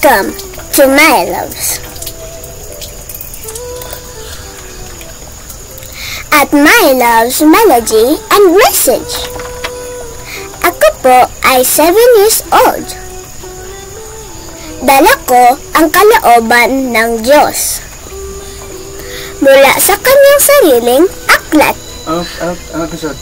Welcome to my loves. At my love's melody and message. Ako po ay 7 years old. Dala ko ang kalooban ng Diyos mula sa kanyang sariling aklat. Ang episode?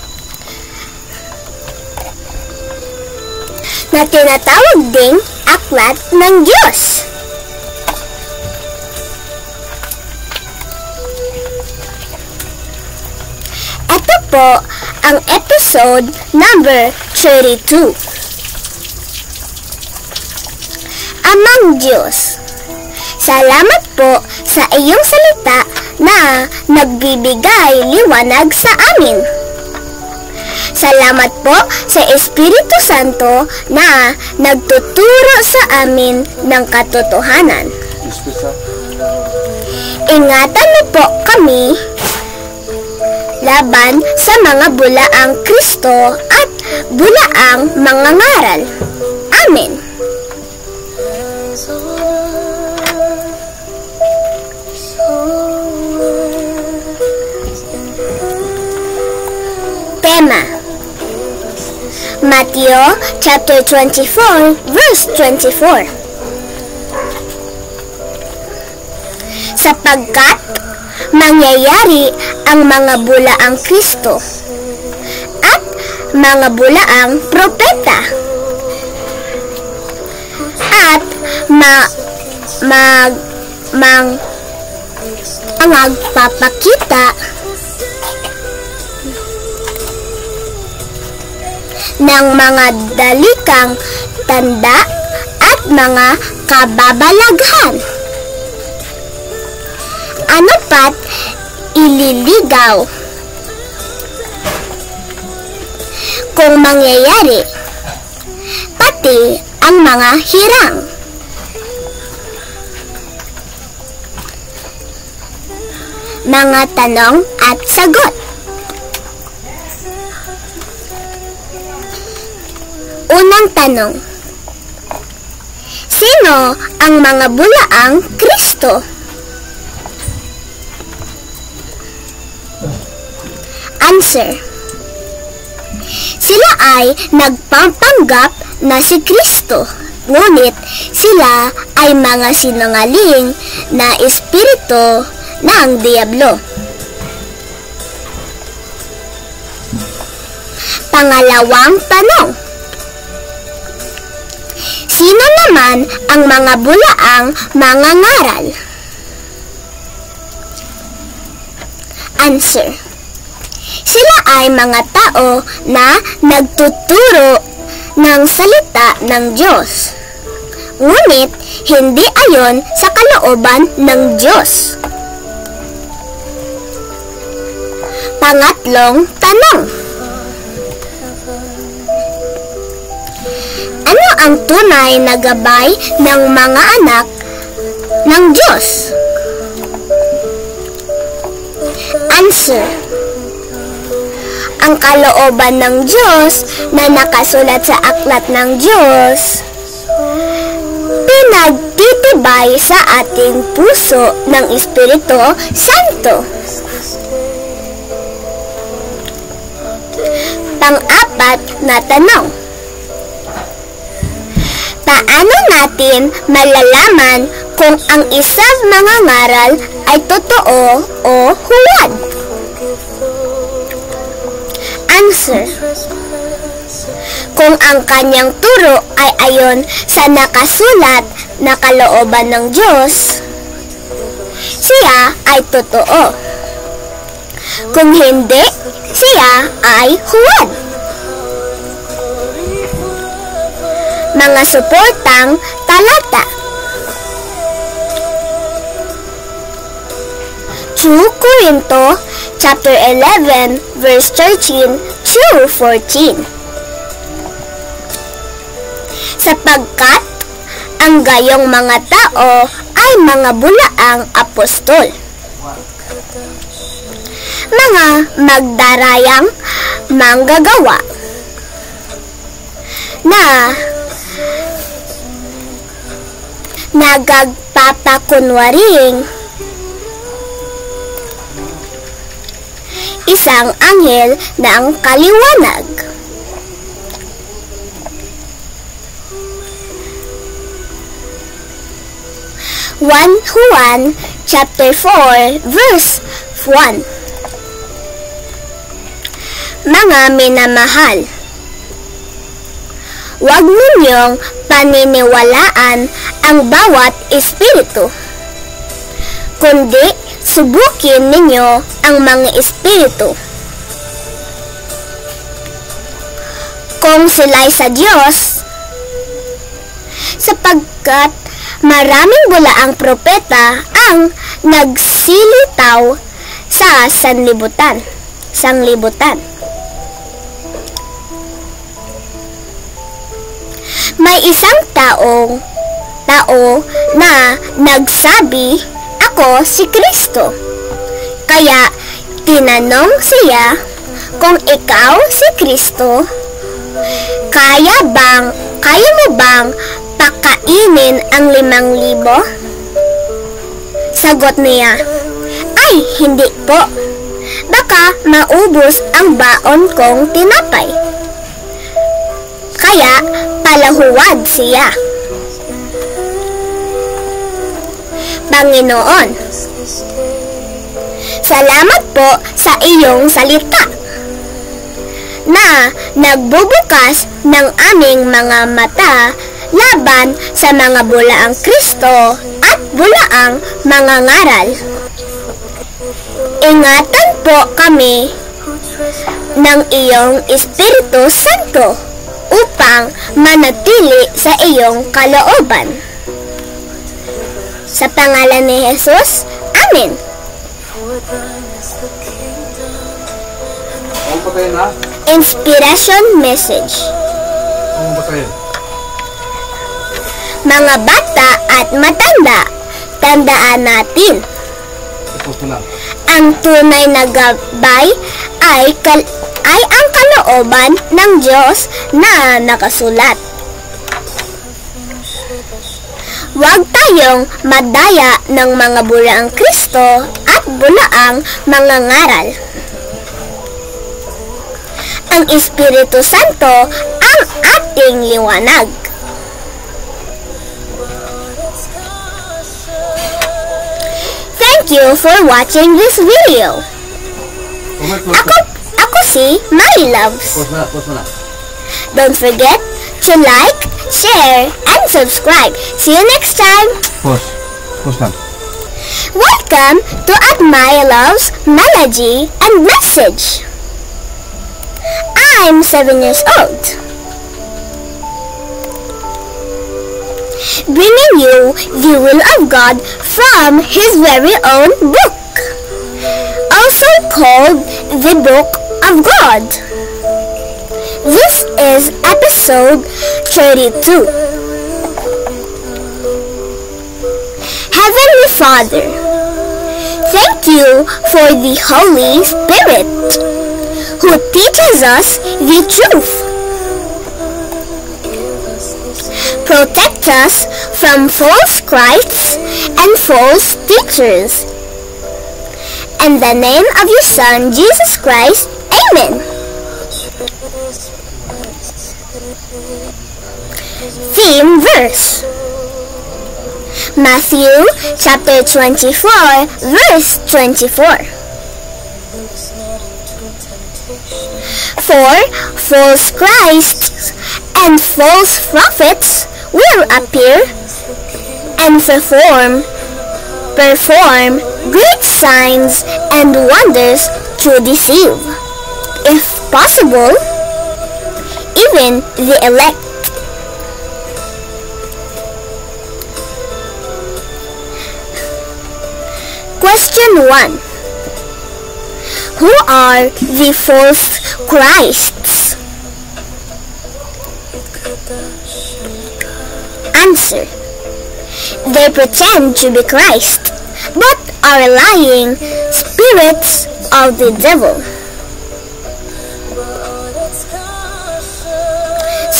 Na tinatawag ding aklat ng Diyos. Ito po ang episode number 32. Amang Diyos, salamat po sa iyong salita na nagbibigay liwanag sa amin. Salamat po sa Espiritu Santo na nagtuturo sa amin ng katotohanan. Ingatan mo po kami laban sa mga bulaang Kristo at bulaang mga ngaral. Amen. Tema: Matthew chapter 24 verse 24. Sapagkat mangyayari ang mga bulaang Kristo at mga bulaang propeta at magpapakita ng mga dalikang tanda at mga kababalaghan. Ano pat ililigaw kung mangyayari, pati ang mga hirang. Mga tanong at sagot. Unang tanong: sino ang mga bulaang Kristo? Answer: sila ay nagpapanggap na si Kristo, ngunit sila ay mga sinungaling na espiritu ng diablo. Pangalawang tanong: sino naman ang mga bulaang mga ngaral? Answer: sila ay mga tao na nagtuturo ng salita ng Diyos, ngunit hindi ayon sa kalooban ng Diyos. Pangatlong tanong: ano ang tunay na gabay ng mga anak ng Diyos? Answer: ang kalooban ng Diyos na nakasulat sa aklat ng Diyos, pinagtitibay sa ating puso ng Espiritu Santo. Pang-apat na tanong: paano natin malalaman kung ang isang mga ngaral ay totoo o huwad? Answer: kung ang kanyang turo ay ayon sa nakasulat na kalooban ng Diyos, siya ay totoo. Kung hindi, siya ay huwad. Mga suportang talata: 2 Corinto chapter 11 verse 13 to 14. Sapagkat ang gayong mga tao ay mga bulaang apostol, mga magdarayang manggagawa nagagpapakunwaring isang anghel ng kaliwanag. Juan chapter 4 verse 1. Mga minamahal, huwag ninyong paniniwalaan ang bawat espiritu, kundi subukin ninyo ang mga espiritu kung sila'y sa Diyos, sapagkat maraming bulaang propeta ang nagsilitaw sa sanglibutan. May isang tao na nagsabi, "Ako si Kristo." Kaya tinanong siya, kung ikaw si Kristo, kaya mo bang pakainin ang 5,000? Sagot niya, "Ay, hindi po. Baka maubos ang baon kong tinapay." Kaya palahuwad siya. Panginoon, salamat po sa iyong salita na nagbubukas ng aming mga mata laban sa mga bulaang Kristo at bulaang mga ngaral. Ingatan po kami ng iyong Espiritu Santo upang manatili sa iyong kalooban. Sa pangalan ni Jesus, Amen. Inspiration message. Mga bata at matanda, tandaan natin, ang tunay na gabay ay ang kalooban ng Diyos na nakasulat. Huwag tayong madaya ng mga bulaang Kristo at bulaang mga ngaral. Ang Espiritu Santo ang ating liwanag. Thank you for watching this video. Ako si Mary Loves. Don't forget to like, share, and subscribe. See you next time. Welcome to My Love's Melody and Message. I'm 7 years old, bringing you the will of God from His very own book, also called the Book of God. This is episode 32. Heavenly Father, thank you for the Holy Spirit who teaches us the truth. Protect us from false Christs and false teachers. In the name of your Son, Jesus Christ, Amen. Theme verse: Matthew chapter 24, verse 24. For false Christs and false prophets will appear and perform great signs and wonders to deceive, if possible, even the elect. Question 1. Who are the false Christs? Answer: they pretend to be Christ, but are lying spirits of the devil.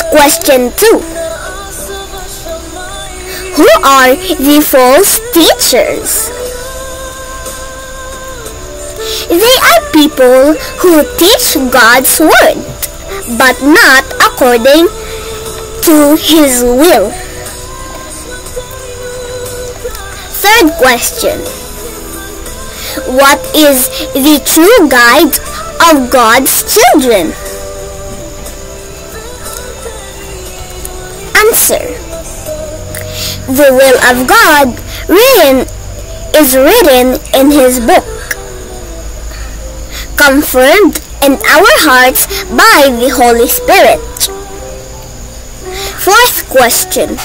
Question 2. Who are the false teachers? They are people who teach God's word, but not according to His will. Third question. What is the true guide of God's children? Answer. The will of God is written in His book, confirmed in our hearts by the Holy Spirit. Fourth question.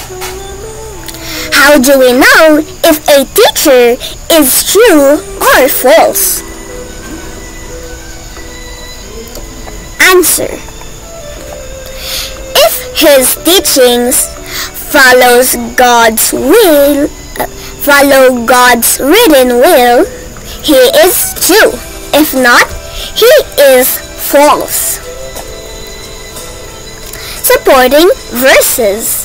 How do we know if a teacher is true or false? Answer. If his teachings follow God's written will, he is true. If not, he is false. Supporting verses.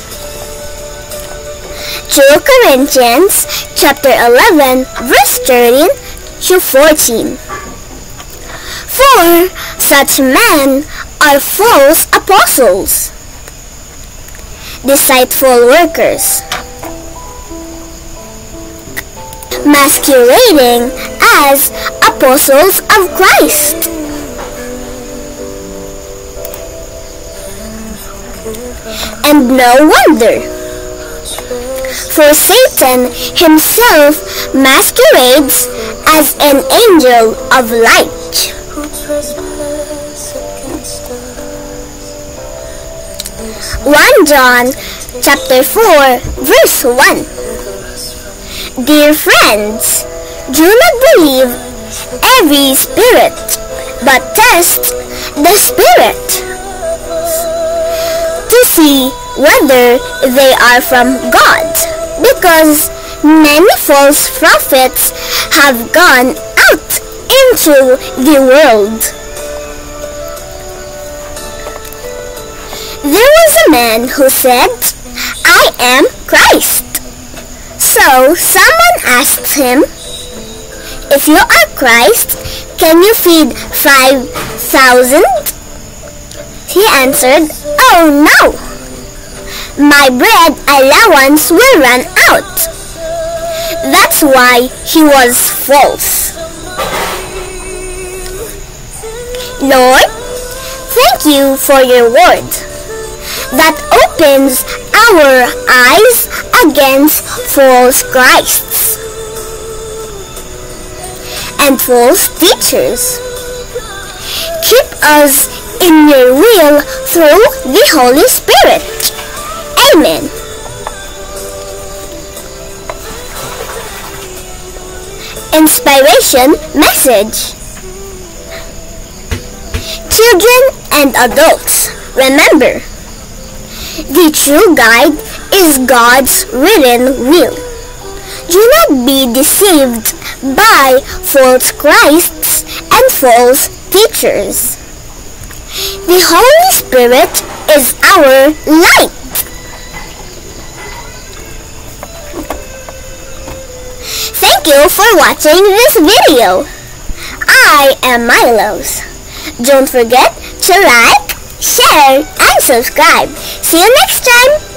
2 Corinthians chapter 11 verse 13 to 14. For such men are false apostles, deceitful workers, masquerading as apostles of Christ. And no wonder, for Satan himself masquerades as an angel of light. 1 John chapter 4 verse 1. Dear friends, do not believe every spirit, but test the spirit to see whether they are from God, because many false prophets have gone out into the world. There was a man who said, I am Christ. So someone asked him, if you are Christ, can you feed 5,000? He answered, oh no! My bread allowance will run out. That's why he was false. Lord, thank you for your word that opens our eyes against false Christs and false teachers. Keep us in your will through the Holy Spirit. Amen. Inspiration message. Children and adults, remember, the true guide is God's written will. Do not be deceived by false Christs and false teachers. The Holy Spirit is our light. Thank you for watching this video. I am Milos. Don't forget to like, share, and subscribe. See you next time.